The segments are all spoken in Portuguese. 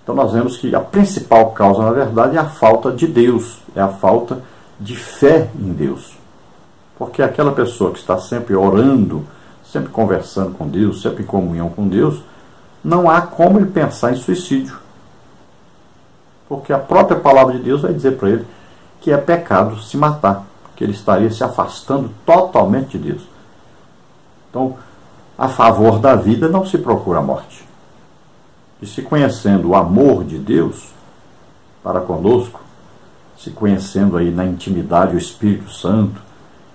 Então nós vemos que a principal causa, na verdade, é a falta de Deus, é a falta de fé em Deus. Porque aquela pessoa que está sempre orando, sempre conversando com Deus, sempre em comunhão com Deus, não há como ele pensar em suicídio. Porque a própria palavra de Deus vai dizer para ele que é pecado se matar, que ele estaria se afastando totalmente de Deus. Então, a favor da vida não se procura a morte. E se conhecendo o amor de Deus para conosco, se conhecendo aí na intimidade o Espírito Santo,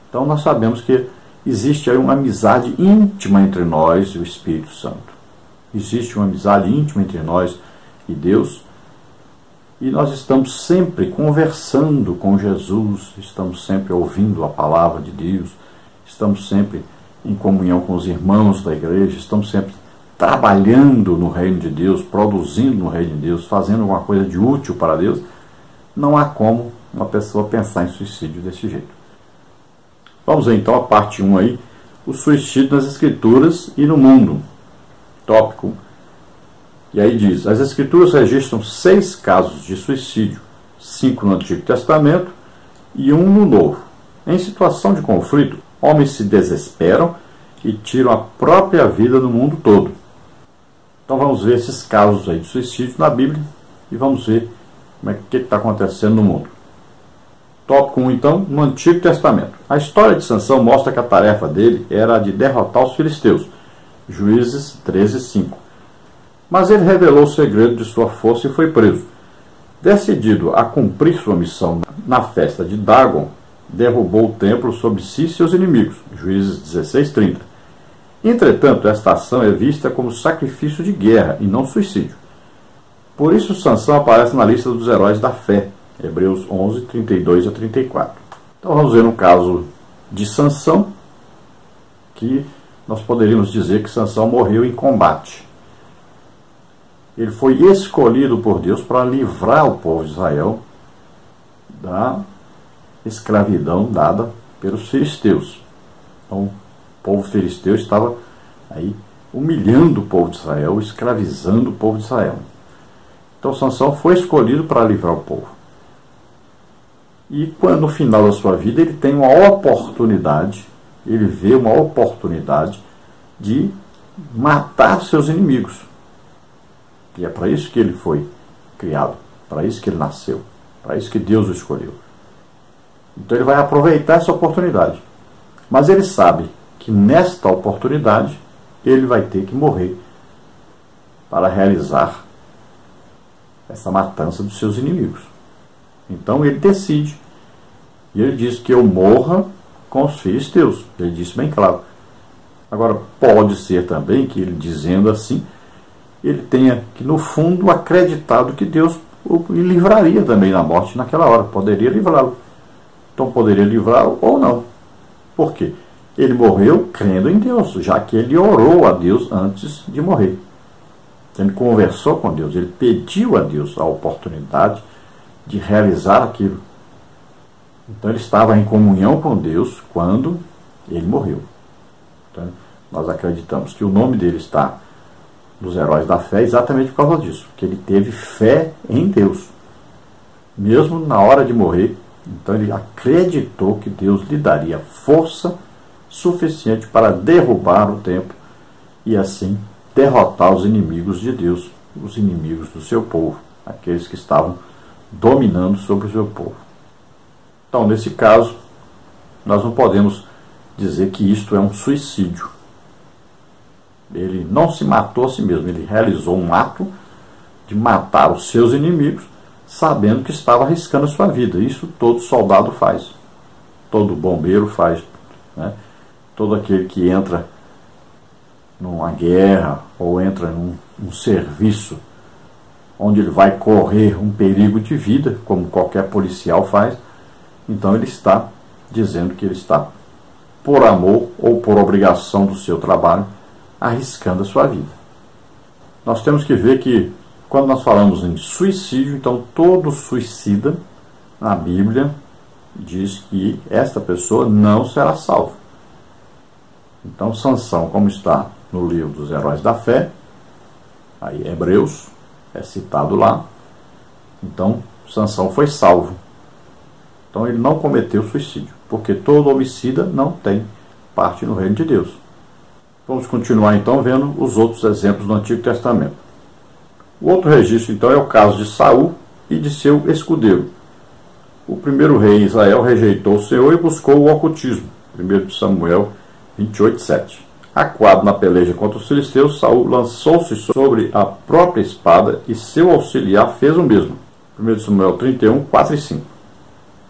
então nós sabemos que existe aí uma amizade íntima entre nós e o Espírito Santo. Existe uma amizade íntima entre nós e Deus, e nós estamos sempre conversando com Jesus, estamos sempre ouvindo a palavra de Deus, estamos sempre em comunhão com os irmãos da igreja, estamos sempre trabalhando no reino de Deus, produzindo no reino de Deus, fazendo alguma coisa de útil para Deus. Não há como uma pessoa pensar em suicídio desse jeito. Vamos ver então a parte 1 aí, o suicídio nas Escrituras e no mundo. Tópico. E aí diz, as Escrituras registram 6 casos de suicídio, 5 no Antigo Testamento e 1 no Novo. Em situação de conflito, homens se desesperam e tiram a própria vida no mundo todo. Então vamos ver esses casos aí de suicídio na Bíblia e vamos ver como é que está acontecendo no mundo. Tópico 1 então, no Antigo Testamento. A história de Sansão mostra que a tarefa dele era a de derrotar os filisteus. Juízes 13:5. Mas ele revelou o segredo de sua força e foi preso. Decidido a cumprir sua missão na festa de Dagon, derrubou o templo sobre si e seus inimigos. Juízes 16:30. Entretanto, esta ação é vista como sacrifício de guerra e não suicídio. Por isso, Sansão aparece na lista dos heróis da fé. Hebreus 11:32-34. Então vamos ver no caso de Sansão, que nós poderíamos dizer que Sansão morreu em combate. Ele foi escolhido por Deus para livrar o povo de Israel da escravidão dada pelos filisteus. Então, o povo filisteu estava aí humilhando o povo de Israel, escravizando o povo de Israel. Então, Sansão foi escolhido para livrar o povo. E quando, no final da sua vida, ele tem uma oportunidade, ele vê uma oportunidade de matar seus inimigos. E é para isso que ele foi criado, para isso que ele nasceu, para isso que Deus o escolheu. Então ele vai aproveitar essa oportunidade. Mas ele sabe que nesta oportunidade ele vai ter que morrer para realizar essa matança dos seus inimigos. Então ele decide, e ele diz que eu morra com os filisteus. Ele disse bem claro. Agora, pode ser também que ele dizendo assim, ele tenha que, no fundo, acreditado que Deus o livraria também da morte naquela hora. Poderia livrá-lo. Então, poderia livrá-lo ou não. Por quê? Ele morreu crendo em Deus, já que ele orou a Deus antes de morrer. Ele conversou com Deus, ele pediu a Deus a oportunidade de realizar aquilo. Então, ele estava em comunhão com Deus quando ele morreu. Então, nós acreditamos que o nome dele está dos heróis da fé exatamente por causa disso, que ele teve fé em Deus, mesmo na hora de morrer. Então ele acreditou que Deus lhe daria força suficiente para derrubar o templo e assim derrotar os inimigos de Deus, os inimigos do seu povo, aqueles que estavam dominando sobre o seu povo. Então, nesse caso, nós não podemos dizer que isto é um suicídio. Ele não se matou a si mesmo, ele realizou um ato de matar os seus inimigos, sabendo que estava arriscando a sua vida. Isso todo soldado faz, todo bombeiro faz, né? Todo aquele que entra numa guerra ou entra num serviço onde ele vai correr um perigo de vida, como qualquer policial faz, então ele está dizendo que ele está, por amor ou por obrigação do seu trabalho, arriscando a sua vida. Nós temos que ver que, quando nós falamos em suicídio, então todo suicida, na Bíblia, diz que esta pessoa não será salva. Então, Sansão, como está no livro dos Heróis da Fé, aí Hebreus, é citado lá. Então, Sansão foi salvo. Então, ele não cometeu suicídio, porque todo homicida não tem parte no reino de Deus. Vamos continuar, então, vendo os outros exemplos do Antigo Testamento. O outro registro, então, é o caso de Saul e de seu escudeiro. O primeiro rei Israel rejeitou o Senhor e buscou o ocultismo. 1 Samuel 28:7. Acuado na peleja contra os filisteus, Saul lançou-se sobre a própria espada e seu auxiliar fez o mesmo. 1 Samuel 31:4 e 5.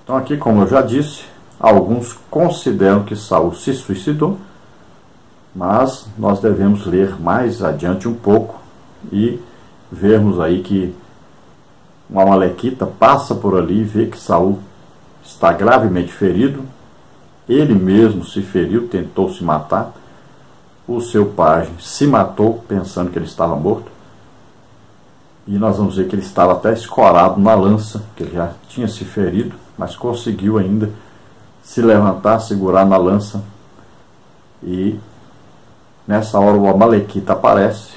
Então aqui, como eu já disse, alguns consideram que Saul se suicidou, mas nós devemos ler mais adiante um pouco e vermos aí que um amalequita passa por ali e vê que Saul está gravemente ferido. Ele mesmo se feriu, tentou se matar. O seu pajem se matou pensando que ele estava morto. E nós vamos ver que ele estava até escorado na lança, que ele já tinha se ferido, mas conseguiu ainda se levantar, segurar na lança. E nessa hora o amalequita aparece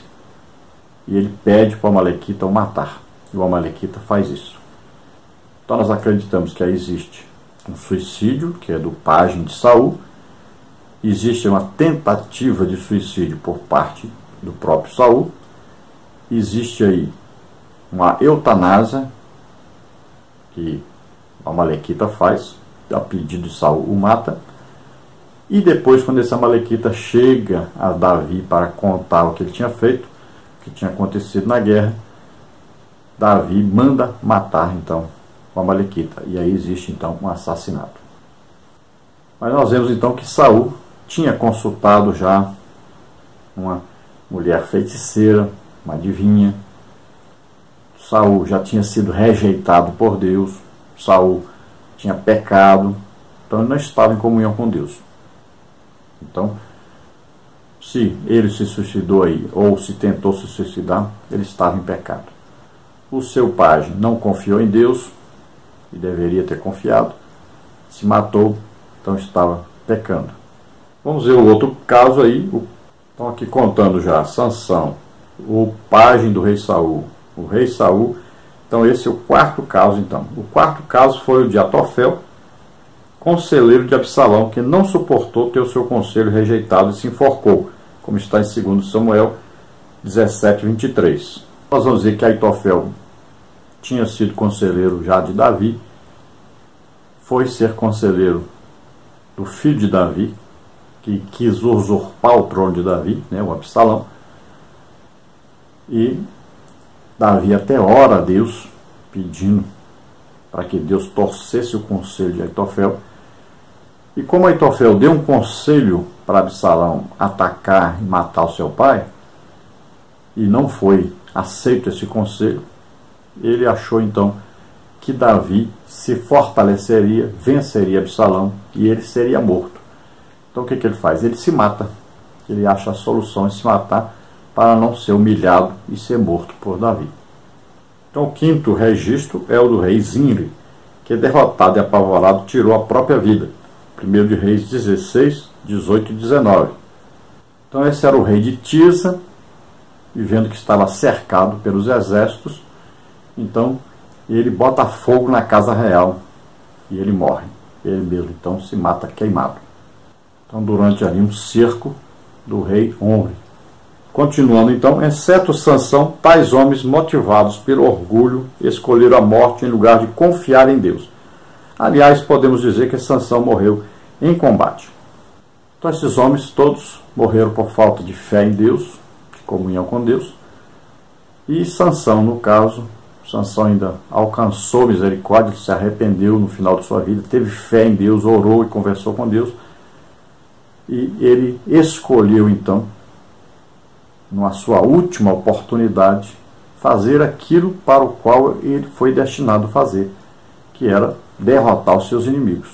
e ele pede para o amalequita o matar. E o amalequita faz isso. Então nós acreditamos que aí existe um suicídio, que é do pajem de Saul. Existe uma tentativa de suicídio por parte do próprio Saul. Existe aí uma eutanásia que o amalequita faz, a pedido de Saul o mata. E depois, quando esse amalequita chega a Davi para contar o que ele tinha feito, o que tinha acontecido na guerra, Davi manda matar então o amalequita. E aí existe então um assassinato. Mas nós vemos então que Saul tinha consultado já uma mulher feiticeira, uma adivinha. Saul já tinha sido rejeitado por Deus. Saul tinha pecado. Então ele não estava em comunhão com Deus. Então, se ele se suicidou aí, ou se tentou se suicidar, ele estava em pecado. O seu pajem não confiou em Deus, e deveria ter confiado, se matou, então estava pecando. Vamos ver o outro caso aí. Estão aqui contando já Sansão, o pajem do rei Saul, o rei Saul. Então esse é o quarto caso. Então o quarto caso foi o de Atofel, conselheiro de Absalão, que não suportou ter o seu conselho rejeitado e se enforcou, como está em 2 Samuel 17:23. Nós vamos ver que Aitofel tinha sido conselheiro já de Davi, foi ser conselheiro do filho de Davi, que quis usurpar o trono de Davi, né, o Absalão. E Davi até ora a Deus, pedindo para que Deus torcesse o conselho de Aitofel. E como Aitofel deu um conselho para Absalão atacar e matar o seu pai, e não foi aceito esse conselho, ele achou então que Davi se fortaleceria, venceria Absalão e ele seria morto. Então o que ele faz? Ele se mata. Ele acha a solução de se matar para não ser humilhado e ser morto por Davi. Então o quinto registro é o do rei Zimri, que derrotado e apavorado tirou a própria vida. 1 de Reis 16, 18 e 19. Então esse era o rei de Tirsa, e vendo que estava cercado pelos exércitos, então ele bota fogo na casa real e ele morre. Ele mesmo então se mata queimado. Então durante ali um cerco do rei Omri. Continuando então, exceto Sansão, tais homens motivados pelo orgulho escolheram a morte em lugar de confiar em Deus. Aliás, podemos dizer que Sansão morreu em combate. Então esses homens todos morreram por falta de fé em Deus, de comunhão com Deus. E Sansão, no caso, Sansão ainda alcançou misericórdia, se arrependeu no final de sua vida, teve fé em Deus, orou e conversou com Deus. E ele escolheu então, na sua última oportunidade, fazer aquilo para o qual ele foi destinado a fazer, que era derrotar os seus inimigos.